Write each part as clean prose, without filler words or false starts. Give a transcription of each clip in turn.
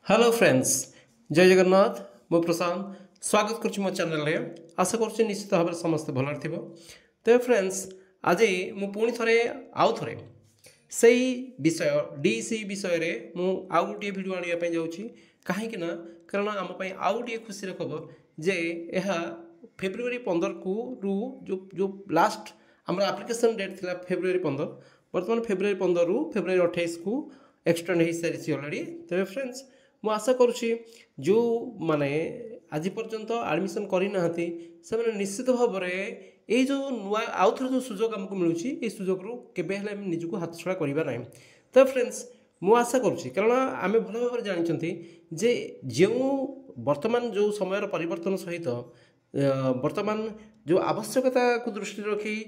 Hello friends जय जगन्नाथ मु प्रशांत स्वागत करुच्ची मो चैनल रे आशा करुच्ची निश्चित भाव में समस्त भल थी। तो फ्रेंड्स आज मु पुणी थे आउ थे से विषय डीसी विषय रे मु आउ गोटे भिडियो आने जाऊँगी कहीं कारण आम आउ गोटे खुशी खबर जे यह फेब्रुआरी 15 को रु जो लास्ट आम एप्लिकेशन डेट थी फेब्रुआरी 15 बर्तमान फेब्रुआरी 15 रु फेब्रुआरी 28 को एक्सटेंड हो सारी अलरेडी। तेरे फ्रेंड्स मु आशा करुँची जो माने आज पर्यंत एडमिशन करना से निश्चित भाव में ये जो नुआ आउ थे जो सुजोग आमको मिलूँ सुजोग केवे निजक हाथ छड़ा करवा ना। तो फ्रेंड्स मु आशा करुँची कारण आम भल भाव जानते जे जो वर्तमान जो समय परिवर्तन सहित वर्तमान जो आवश्यकता को दृष्टि रखी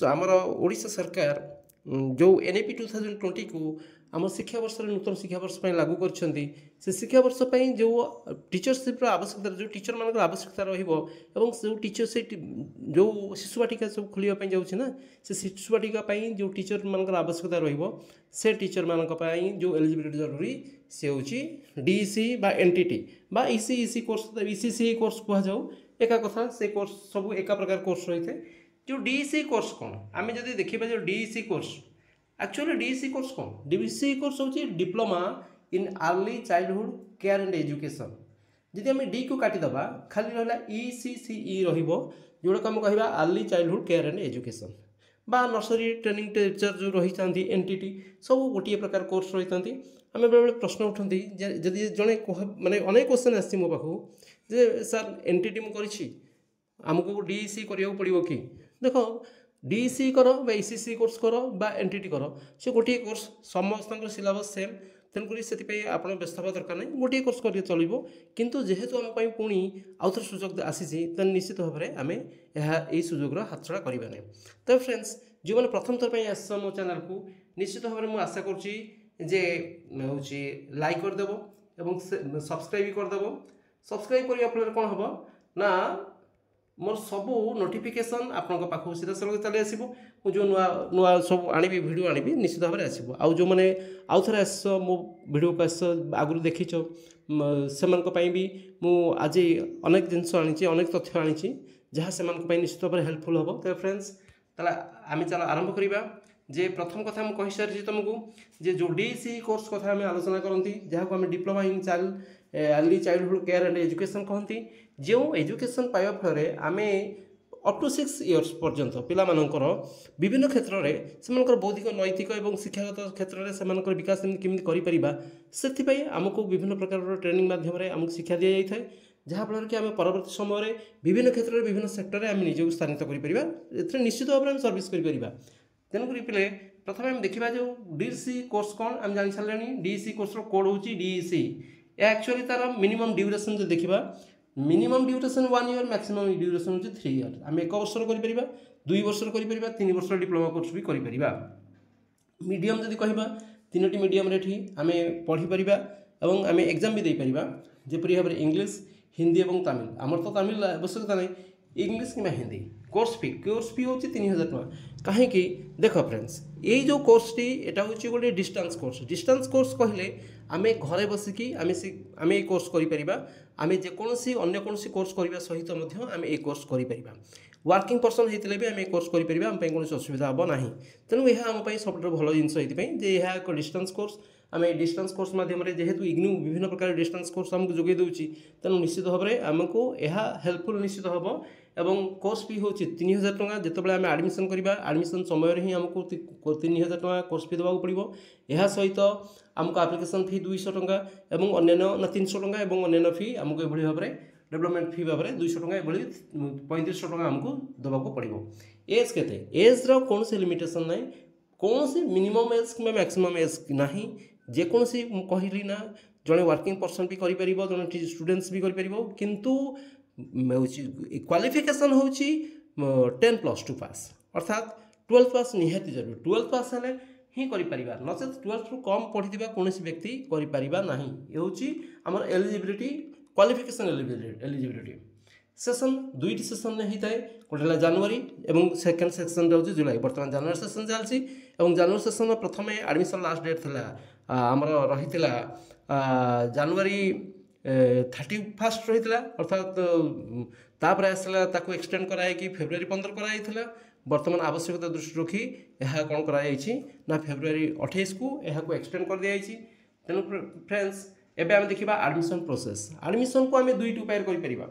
आमर ओडिशा सरकार जो एनईपी 2020 को आम शिक्षा वर्ष नूतन शिक्षा वर्ष लागू कर शिक्षा वर्ष जो टीचरशिप आवश्यकता जो टीचर मान आवश्यकता जो टीचर से जो शिशु बाटिका सब खोलने जाऊँगी से शिशु बाटिका जो टीचर मान आवश्यकता से टीचर मान जो एलिजिबिलिटी जरूरी से हूँ डीसी बा एनटीटी बा इसी कोर्स इसी कोर्स कहुँ एका कथा से कोर्स सब एका प्रकार कोर्स रही थे। जो डीसी कोर्स कौन आम जब देखा जो DC course actually DC course कौन डीसी कोर्स हूँ diploma in early childhood care and education. जदि आम डी को काटिदेबा खाली रहा ईसीसीई जोड़ा आम कह early childhood care and education बा नर्सरी ट्रेनिंग टीचर जो रही था एनटीटी सब गोटे प्रकार कोर्स रही था। आम बेले बेले प्रश्न उठती जदि जड़े माने अनेक क्वेश्चन आसी मो पाखु जे सर एनटीटी मुझे आमको डीसी करा पड़ो कि देख डीसी कर इसीसी कोर्स कर बा एनटीटी कर से गोटे कोर्स समस्त सिलेबस सेम तेणुक से आप व्यस्त हवा दरकार नहीं गोटे कोर्स कर चलो किंतु जेहेतु आम पुणी आउ थे सुजोग आसी निश्चित भाव में आम यह सुजोग हाथ छड़ा करवा नहीं। तो फ्रेंड्स जो मैंने प्रथम थर पर आस मो चैनल को निश्चित भाव में मुझे आशा करुँची जे हूँ लाइक करदेव और सब्सक्राइब करदेव। सब्सक्राइब करने फल कौन हम ना मोर सबू नोटिफिकेशन आपण पाखु सीधा सड़क चली आसो जो नुआ नुआ सब आनी भिड आनी निश्चित भाव में आसो आउ जो मैंने आउ थे आस मो भिड को आस आगुरी देखीच से भी मु आज अनेक जिनस आनी अनेक तथ्य आनी जहाँ से निश्चित भाव में हेल्पफुल हम। तो फ्रेंड्स ताला आम चल आरंभ करवा जे प्रथम कथा मुझे कही सारी तुमको जे जो डीसी कोर्स कथा आम आलोचना करती जहाँ आम diploma in early childhood care and education कहती जो एजुकेशन पाइबा फल आम अप टू 6 इयर्स पर्यंत पिलामानंकर विभिन्न क्षेत्र में से बौद्धिक नैतिक और शिक्षागत क्षेत्र में से विकास केमी कर आमको विभिन्न प्रकार ट्रेनिंग माध्यम आमको शिक्षा दी जाए जहाँफल कि आम परवर्त समय विभिन्न क्षेत्र में विभिन्न सेक्टर में आम निजक स्थानित कर निश्चित भाव में सर्विस कर तेणुक पे प्रथम आम देखा जो डीसी कोर्स कौन आम जानी सारे डीसी कोर्स कोड हूँ डीसी एक्चुअली तार मिनिमम ड्यूरेशन जो देखा minimum duration 1 year maximum duration हूँ 3 ईयर आम 1 वर्ष कर 2 वर्ष कर 3 वर्ष डिप्लोमा कोर्स भी कर मीडियम जदि कह 3टी मीडियम आम पढ़ी और आम एग्जाम भी दे पार जपरी भाव में इंग्लीश हिंदी और तमिल आमर तो तमिल आवश्यकता नहीं इंग्लीश कि हिंदी कोर्स फी हूँ 3000 टका कहीं देख फ्रेंड्स ये जो कोर्स टी एटा हूँ गोटे डिस्टेंस कोर्स कहले आम घरे बसिकी आम ये कोर्स करा आम जेकोसी अन्य कौन कोर्स करने सहित आम ये कोर्स कर वर्किंग पर्सन होते भी आम कोर्स करें आम कौन असुविधा हम ना तेणु यह आम सब भल जिन यह एक डिस्टेंस कोर्स आम डिस्टेंस कोर्स माध्यम जेहेतु इग्नू विभिन्न प्रकार डिस्टेंस कोर्स आमको जोगे दूसरी तेणु निश्चित भाव में आमको यह हेल्पफुल निश्चित हम एवं कोर्स फी हूँ 3000 टका जिते आम आडमिशन करवा आडमिशन समय ही आमको 3000 टका कोर्स फी देवाक पड़ो यह सहित आमको एप्लिकेशन फी 200 टका और अन्य 300 टका और अन्य फी आमको ये भाव में डेवलपमेंट फी भाव में 200 टका ये 3500 टका आमको देवाक पड़ो। एज के एज कौन लिमिटेशन ना कौन सी मिनिमम एज कि मैक्सिमम एज ना जेकोसी कहली ना जड़े वर्किंग पर्सन भी कर जड़े स्टूडेंट्स भी कर किंतु क्वालिफिकेशन हूँ 10+2 पास अर्थात 12 पास निहाती जरूरी 12 पास हेले ही कर नचेत 12 रु कम पढ़ी कौन व्यक्ति करना ये हूँ आम एलिजिबिलिटी क्वालिफिकेशन एलिजिबिलिटी सेसन 2टी सेसन होता है गोटे जनवरी और सेकेंड सेक्शन हो जुलाई बर्तमान जनवरी सेसन चलती और जनवरी सेसन प्रथम एडमिशन लास्ट डेट थी आमर रही ଜାନୁଆରୀ 31 रही अर्थात तापर आसला ताको एक्सटेंड कराई फेब्रुआरी 15 कराई बर्तमान आवश्यकता दृष्टि रखी यह कौन कराई ना फेब्रुआरी 28 को यह एक्सटेंड कर दिया तेणु फ्रेंड्स एबे आम देखा एडमिशन प्रोसेस एडमिशन को आम दुईट उपाय कर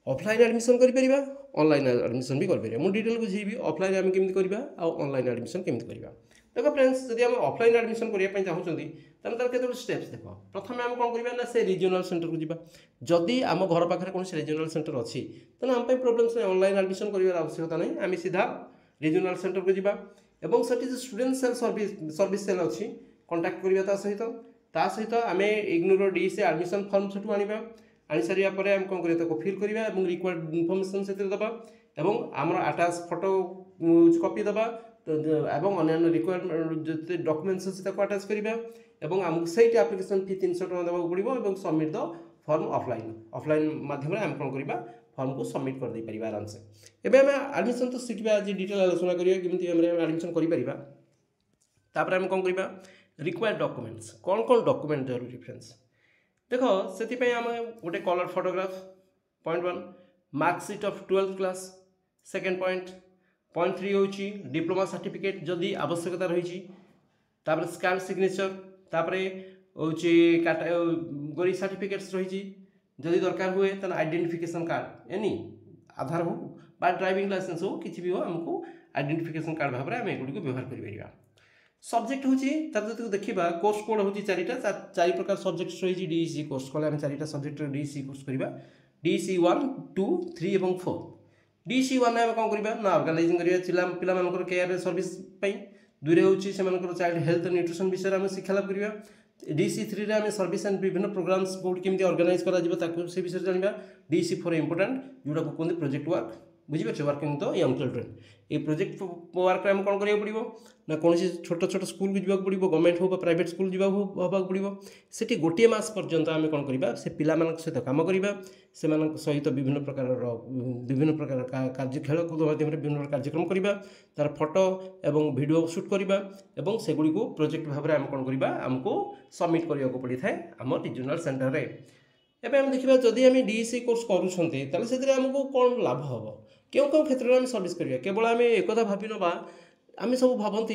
ऑफलाइन एडमिशन करिपरिबा ऑनलाइन एडमिशन भी करिपरिबा मु डिटेल बुझेबी ऑफलाइन आम केमति करिबा आ ऑनलाइन एडमिशन केमति करिबा देखो फ्रेंड्स जदि हम ऑफलाइन एडमिशन करिया पय चाहउछंती तने तार केते स्टेप्स देखो प्रथमे हम कोन करिबा ना से रीजनल सेंटर को जिबा जदि आम घर पाखरे कोन रीजनल सेंटर अछि तने हम पय प्रॉब्लम से ऑनलाइन एडमिशन करिवार आवश्यकता नै आम सीधा रीजनल सेंटर को जिबा एवं सटी स्टूडेंट सेल सर्विस सेल अछि कांटेक्ट करिबा ता सहित आम इग्नोर डीसी एडमिशन फॉर्म छटु आनिबा आनी सारिया परे हम कौन करिया फिल करिया एवं रिक्वायर्ड इनफॉरमेशन से दबा एवं आमर अटैच फोटो कॉपी दबा एवं अन्य रिक्वायर्ड जो डॉक्यूमेंट्स अछि ताको अटैच करिबा एवं हम सेट एप्लिकेशन फी 300 टका देबा पड़िबो एवं सबमिट द फॉर्म ऑफलाइन माध्यम रे हम कौन करिबा फॉर्म को सबमिट कर दे परिबा आराम से एबे हम एडमिशन तो सिखबा जे डिटेल आलोचना करिया किमति हम एडमिशन करि परिबा तापर हम कौन करिबा रिक्वायर्ड डॉक्यूमेंट्स कौन डॉक्यूमेंट जरूरी फ्रेंड्स देखो से आम गोटे colour photograph point 1 marksheet of 12th class second point 3 होची डिप्लोमा सर्टिफिकेट जदि आवश्यकता रही तापर स्कैन सिग्नेचर तापर होची गोरी सर्टिफिकेट्स रही जदि दरकार हुए तन आइडेंटिफिकेशन कार्ड एनी आधार हो बा ड्राइविंग लाइसेंस हो किसी भी हो हमको आइडेंटिफिकेशन कार्ड भाव में आम एगुड़ी व्यवहार कर सब्जेक्ट होची जो देखा कोर्स कोड होची चार प्रकार सब्जेक्ट रही डीसी कोर्स कले आम चारिटा सब्जेक्ट डीसी कोर्स करवा डीसी 1 2 3 और 4 डीसी 1 में कौन करवा ना ऑर्गेनाइजिंग करवा पिला केयर सर्विस दुई होची चाइल्ड हेल्थ न्यूट्रिशन विषय में शिक्षा लाभ करवा डीसी 3 आम सर्विस एंड विभिन्न प्रोग्राम्स कोड केमती ऑर्गेनाइज करा से विषय जाना डीसी 4 इंपोर्टेंट जोटा को कहते प्रोजेक्ट वर्क बुझीपारे वर्किंग द यंग चिल्ड्रेन ये प्रोजेक्ट वर्क आम कौन करा पड़ो ना कौन छोट छोट स्कूल को जावाक पड़ो गवर्नमेंट हो प्राइवेट स्कूल जावाक पड़ो से गोटे मास पर्यंत आम कौन करवा से पिला सहित काम करवा से सहित विभिन्न प्रकार कार्य खेलकूद माध्यम विभिन्न कार्यक्रम करवा तार फोटो एवं वीडियो शूट करवा एवं सेगुड़ी को प्रोजेक्ट भाव में आम कौन करवा आमको सबमिट करने को पड़ी था आम रिजनल सेंटर रे एबे हम देखिबा जदि हम डीसी कोर्स करूछंती ताले सेतरे हमको कोन लाभ हबो क्यों क्षेत्र में सर्विस करिया केवल आम एक भावी नवा आम सब भावती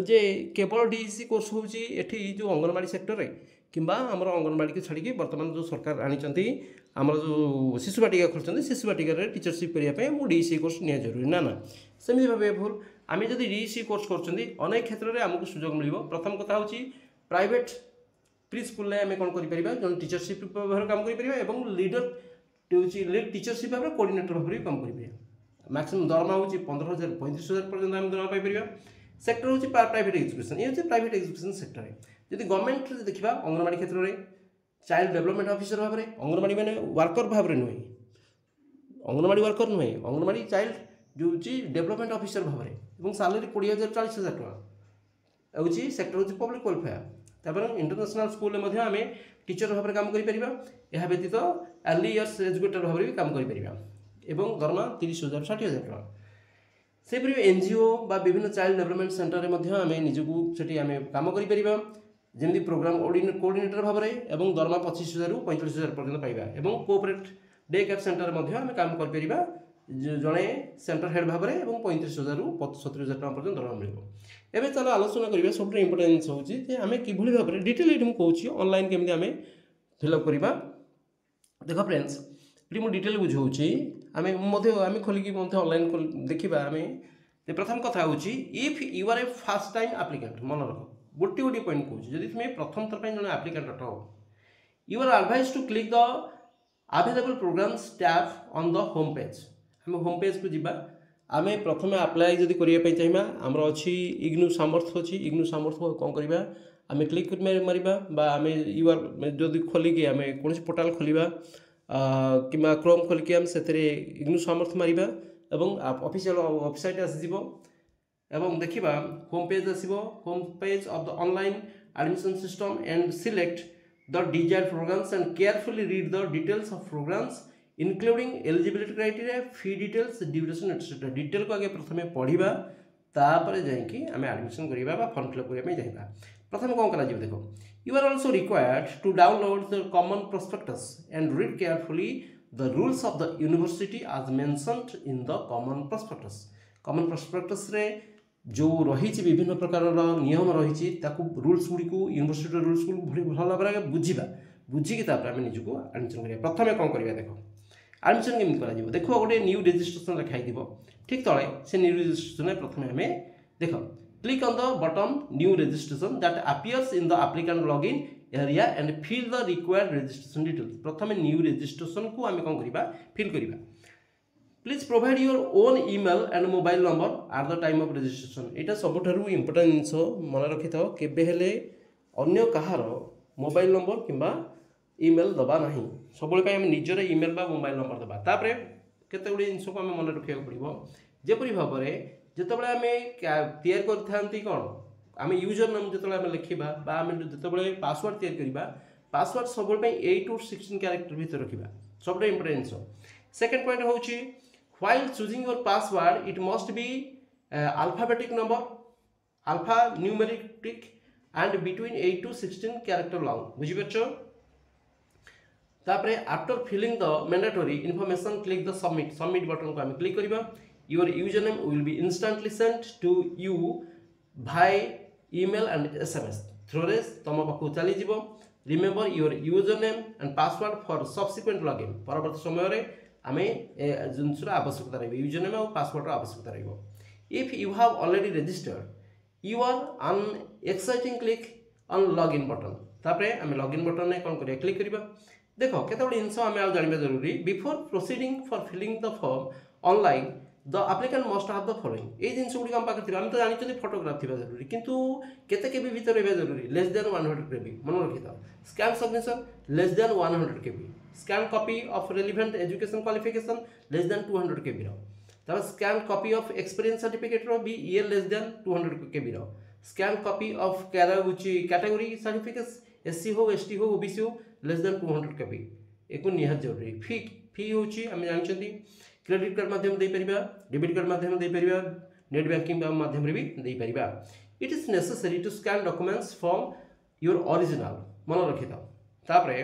जे केवल डीसी कोर्स होची एठी जो अंगनवाड़ी सेक्टर रे किंबा आमर अंगनवाड़ी को छाड़ी वर्तमान जो सरकार आनी आमर जो शिशु बाटिका खोलते शिशु बाटिका टीचरशिप करने मो डीसी कोर्स नि जरूरी ना सेमती भाव भूल आम जब डीसी कोर्स कर क्षेत्र में आमको सुजोग मिल प्रथम कथा हूँ प्राइवेट प्री स्कूल आम कौन कर टीचरशिप भाव काम कर लीडर लीड टीचरशिप भाव कोऑर्डिनेटर भाव भी काम कर मैक्सिमम दरमा हूँ 15,000 35,000 पर्यटन आम दरमा पाइपर सेक्टर हूँ प्राइवेट एजुकेशन ये हूँ प्राइवेट एजुकेशन सेक्टर है जब गवर्नमेंट देखा अंगनवाड़ी क्षेत्र में चाइल्ड डेवलपमेंट ऑफिसर भाव में अंगनवाड़ी मैंने वर्कर भाव में नुहे अंगनवाड़ी वर्कर नुहे अंगनवाड़ी चाइल्ड जो डेवलपमेंट ऑफिसर भाव में सैलरी 20,000 40,000 टका हूँ सेक्टर हूँ पब्लिक वेलफेयर तापर इंटरनेशनल स्कूल में आम टीचर भाव में काम कर व्यतीत अर्ली इयर्स एजुकेटर भाव में भी काम कर एवं दरमा 30,000 60,000 टका सेपरी एनजीओ बा विभिन्न चाइल्ड डेवलपमेंट सेंटर में आम निजक से आम कम करमी प्रोग्राम कोऑर्डिनेटर भाव में एवं दरमा 25,000 ରୁ 45,000 पर्यटन पाइबा एवं कोऑपरेट डे केयर सेंटर में आम काम कर जड़े सेंटर हेड भाव में 35,000 ରୁ 70,000 टका पर्यटन दरमा मिल एवं चलो आलोचना करिबा सब इंपोर्टेंस होची जे आम किभली भाव में डिटेल ये कहूँ ऑनलाइन केमती आम फिलअप करवा देख फ्रेंड्स ये मुझे डिटेल बुझाऊँगी आम खोलिकी ऑनलाइन देखा आम प्रथम कथा हूँ if you are a first time applicant मन रख गोटे गोटे पॉइंट कहूँ जब तुम्हें प्रथम थर पर जो applicant at you are advised to click the available programmes tab on the home page um home page को जीवा आम प्रथम अप्लाई जब करने चाहिए आमर अच्छी इग्नू सामर्थ्य अच्छी इग्नू सामर्थ्य कौन करवा आम क्लिक मारिबा आम यू आर जब खोलिकी आम कौन पोर्टाल खोलिबा कि क्रोम खोलिकी आम से इग्नू सामर्थ्य मारिबा एवं ऑफिशियल वेबसाइट आसीजिवो एवं देखिबा होम पेज आसीबो home page of the online admission system and select the desired programs and carefully read the details of programs including eligibility criteria fee details duration etcetera detail को आगे प्रथमे पढ़िबा तापर जाइकी आम admission करवा फॉर्म फिलअप करने जाइबा प्रथम कौन करा देखो You are also required to download the common prospectus and read carefully the rules of the university as mentioned in the common prospectus. Common prospectus रे जो रही विभिन्न प्रकार नियम रही rules Gudi university rules Gudi भल भाव बुझा बुझिकी आम निजक आडमिशन करा प्रथम कौन करवा देख आडमिशन केमी कर देख गोटे न्यू रेजिस्ट्रेशन लिखाई ठीक तले से न्यू रेजिस्ट्रेशन प्रथम आम देख click on the button new registration that appears in the applicant login area and fill the required registration details प्रथम न्यू रेजिस्ट्रेशन को आम कौन करवा फिल करवा please provide your own email and mobile number at the time of registration यहाँ सबुठ important जिनस मन रखि था केबे अन्य कहार मोबाइल नंबर किंबा ईमेल दबा नहीं सब आम निजर ईमेल बा मोबाइल नंबर दबा तापरे केते गुडी जिनस को आम मन रखा पड़ो जेपरी भाव में जितेबाला आम तैयार करते कौन आम यूजर नेम जो लिखा आम जो पासवर्ड तैयार करवा पासवर्ड सब 8 to 16 कैरेक्टर भीतर रखा सब इंपोर्टेंट जिनस सेकेंड पॉइंट हूँ while choosing your password it must be alphabetic number alphanumeric and between 8 to 16 character long बुझी पारछो तापरे after filling the mandatory information click the submit button को आम क्लिक करबा your user name will be instantly sent to you by email and SMS through रे तुम पाखु चली जीवो remember your user name and password for subsequent login परवर्ती समय रे आमे जिनसर आवश्यकता रही यूजर नेम और पासवर्ड आवश्यकता रही if you have already registered you are an existing click on login button तापरे आमे लॉगिन बटन ने कोन करिया क्लिक करबा देखो केते बडी इनसो आमे आ जानिबा जरूरी before proceeding for filling the form online the applicant must have the following ए जिनस गुडी हम पाकर थिबा हम तो जानि छथि फोटोग्राफ थिबा जरूरी किंतु केते केबी भीतर रहबा जरूरी लेस देन 100 केबी मन रखि था scan submission less than 100 KB scan copy of relevant education qualification less than 200 KB रो तब scan copy of experience certificate रो बी ईयर लेस देन 200 केबी रो scan copy of category certificate SC हो एसटी हो ओबीसी हो लेस देन 200 केबी एको निहात जरूरी फी होची हम जानछथि क्रेडिट कार्ड माध्यम दे परिबा डेबिट कार्ड माध्यम दे परिबा नेट बैंकिंग माध्यम रे भी दे परिबा it is necessary to scan documents from your original मन रखि था तापरे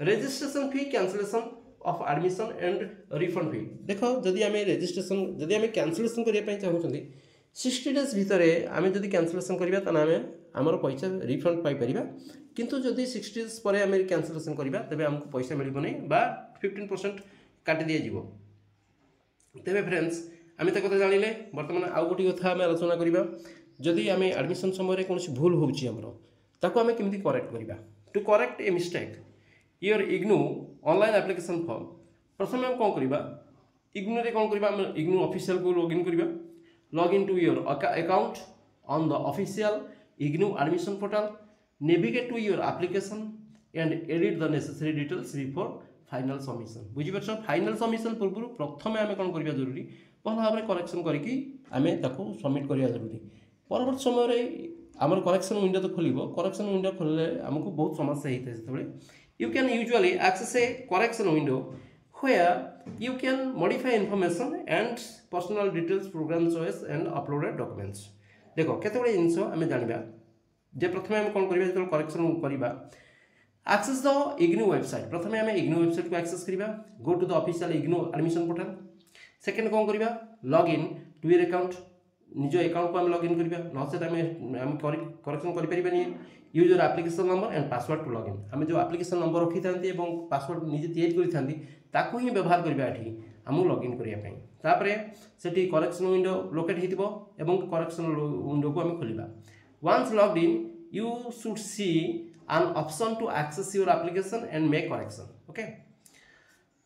registration fee cancellation of admission and refund fee देखो जदि आम रजिस्ट्रेशन जदि आम कैंसलेशन करने चाहूँगी 60 days भितर आम जदि कैंसलेशन करवा ताने आमर पैसा रिफंड पाइपर किंतु जदि 60 days पर आम कैंसलेशन करवा तेज आमको पैसा मिल नहीं बा 15% काटी दि जाव तेरे फ्रेंड्स आम तो कथा जानिले बर्तमान आउ गोटे कथा आम आलोचना करवा जदि आम एडमिशन समय कौन भूल होमर आम केमी करेक्ट करवा to correct a mistake your IGNOU online application form प्रथम आम कौन करवा इग्नू रे कौन करवा इग्नू ऑफिशियल को लॉगिन करवा login to your account on the official IGNOU admission portal navigate to your application and edit the necessary details before final submission बुझी पारछ फाइनल सबमिशन पूर्व प्रथम आम कौन करवा जरूरी भल भाव में करेक्शन करके आम सबमिट करवा जरूरी परवर्त समय आमर करेक्शन विंडो तो खोल करेक्शन विंडो खोलने आमको बहुत समस्या होता है से you can usually access a correction window where you can modify information and personal details program choice and uploaded documents देखो केते बडे जिंस आमे जानिबा जे प्रथमे हम कोन करबा जेतो करेक्शन करबा access the ignu website प्रथमे आमे ignu website को access करबा go to the official ignu admission portal second कोन करबा login to your account निज अकाउंट को आम लॉगिन करबा नसेत आम करेक्शन करि परिबानी use your application number and password to login आम जो एप्लिकेशन नंबर रखी थांती एवं पासवर्ड निजे तैयारी करि थांती ताको ही व्यवहार करबा एठी आम लॉगिन करिया पई तापरे सेठी करेक्शन विंडो लोकेट हितिबो एवं करेक्शन विंडो को आम खोलिबा once logged in you should see an option to access your application and make correction okay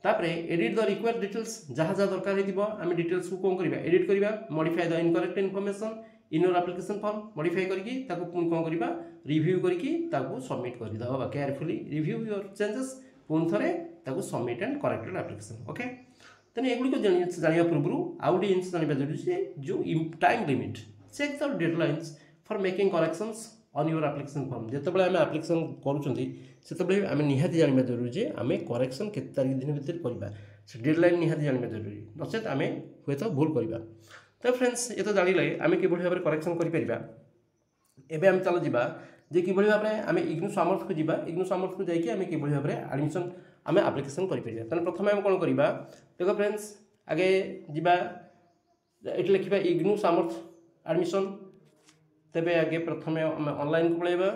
तापरे एडिट द रिक्वायर्ड डिटेल्स जहाँ जहाँ दरकार होइतिबो आम डिटेल्स को कोन करबा एडिट करबा modify the incorrect information in your application form modify करके ताको पुन कोन करबा रिव्यू करके ताको सबमिट कर दबा केयरफुली रिव्यू योर चेंजेस पुन थरे ताको submit and corrected application okay तने एगुडी को जानिया पूर्व आउडी इंस जानिबा जरूरी जो time limit check the deadlines for making corrections on your application form जितेबाला आम एप्लिकेशन करूँ से आम निहाती जानवा जरूरी जे आम करेक्शन के तारीख दिन भितर करवा से डेडलाइन निहाती जानवा जरूरी नचेत आम हे तो भूल करवा तो फ्रेंड्स ये तो जानिले आम कि भाव में करेक्शन करें एवं आम चल जा जे किभଳି भाबरे आमे इग्नू सामर्थ को जिबा इग्नू सामर्थ को जाइके आमे किभଳି भाबरे एडमिशन आमे एप्लिकेशन करि परिबा। तने प्रथमे हम कोन करिबा देखो फ्रेंड्स आगे जिबा एठी लिखिबा इग्नू सामर्थ एडमिशन तबे आगे प्रथमे आमे ऑनलाइन को पळेबा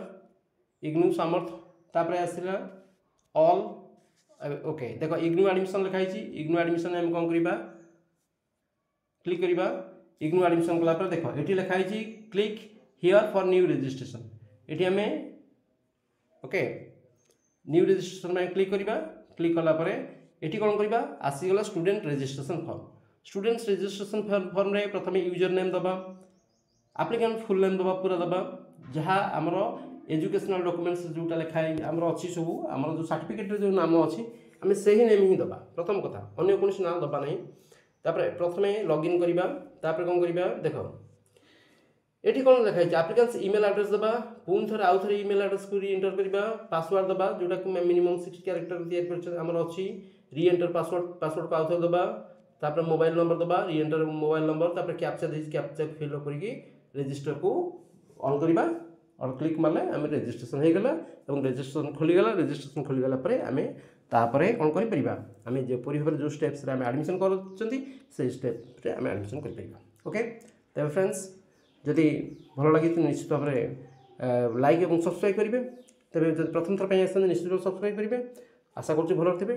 इग्नू सामर्थ तापरे आसिला ऑल ओके देखो इग्नू एडमिशन लिखाई छी इग्नू एडमिशन हम कोन करिबा क्लिक करिबा इग्नू एडमिशन कला पर देखो एठी लिखाई छी click here for new registration एठी हमें ओके न्यू रजिस्ट्रेशन में क्लिक करिबा क्लिक कला पर एठी कोन करिबा आसी गला student registration form students registration form रे प्रथमे यूजर नेम दबा एप्लिकेंट फुल नेम दबा पूरा दबा जहा हमरो एजुकेशनल डॉक्यूमेंट्स जोटा लिखाई हमरो अछि सब हमरो जो सर्टिफिकेट जो नाम अछि हमें सही नेम ही दबा प्रथम कथा अन्य कोनसी नाम दबा नहीं तापर प्रथमे लॉगिन करिबा तापर कोन करिबा देखो एठी कोन लिखाई छै एप्लिकेंट्स ईमेल एड्रेस दबा पुन थर आउ थर ईमेल एड्रेस को री एंटर करिबा पासवर्ड दबा जोटा कि मिनिमम 60 कैरेक्टर दिया परछ हमरो अछि री एंटर पासवर्ड को आउ थर दबा तापर मोबाइल नंबर दबा री एंटर मोबाइल नंबर तापर कैप्चा दे कैप्चा फिल करिके रजिस्टर को ऑन करिबा और क्लिक मारले हम रजिस्ट्रेशन हो गला और रजिस्ट्रेशन खोली गला रजिस्ट्रेशन खोली गला परे हमें तापरे कोन करि परिबा हमें जे परि भाबरे जो स्टेप्स रे हमें एडमिशन करछंती से स्टेप रे हमें एडमिशन करि परिबा। ओके तबे फ्रेंड्स जदि भल लगे तो निश्चित भाव में लाइक और सब्सक्राइब करेंगे तेज प्रथम थर पर निश्चित सब्सक्राइब करेंगे आशा करुँ भल थे।